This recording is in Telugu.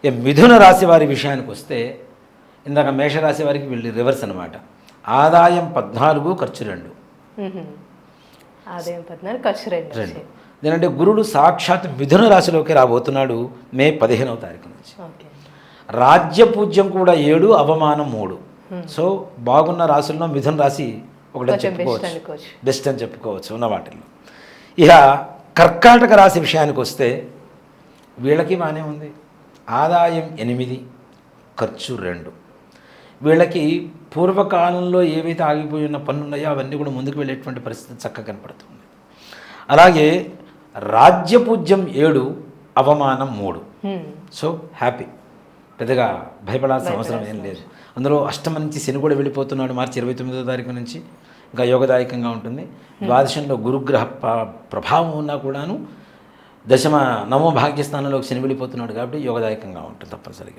మిథున రాశి వారి విషయానికి వస్తే ఇందాక మేషరాశి వారికి వీళ్ళు రివర్స్ అనమాట. ఆదాయం 14, ఖర్చు 2. ఆదాయం 14, ఖర్చు 2. ఎందుకంటే గురుడు సాక్షాత్ మిథున రాశిలోకి రాబోతున్నాడు మే 15వ తారీఖు నుంచి. రాజ్యపూజ్యం కూడా 7, అవమానం 3. సో బాగున్న రాశుల్లో మిథున రాశి ఒకటి చెప్పుకోవచ్చు, బెస్ట్ అని చెప్పుకోవచ్చు ఉన్న వాటిల్లో. ఇక కర్కాటక రాశి విషయానికి వస్తే వీళ్ళకి బాగానే ఉంది. ఆదాయం 8, ఖర్చు 2. వీళ్ళకి పూర్వకాలంలో ఏవైతే ఆగిపోయి ఉన్న పనులు ఉన్నాయో అవన్నీ కూడా ముందుకు వెళ్ళేటువంటి పరిస్థితి చక్కగా కనపడుతుంది. అలాగే రాజ్యపూజ్యం 7, అవమానం 3. సో హ్యాపీ, పెద్దగా భయపడాల్సిన అవసరం ఏం లేదు. అందులో అష్టమ నుంచి శని కూడా వెళ్ళిపోతున్నాడు మార్చి 29వ తారీఖు నుంచి. ఇంకా యోగదాయకంగా ఉంటుంది. ద్వాదశంలో గురుగ్రహ ప్రభావం ఉన్నా కూడాను నవమ భాగ్యస్థానంలోకి శని వెళ్ళిపోతున్నాడు కాబట్టి యోగదాయకంగా ఉంటుంది తప్పనిసరిగా.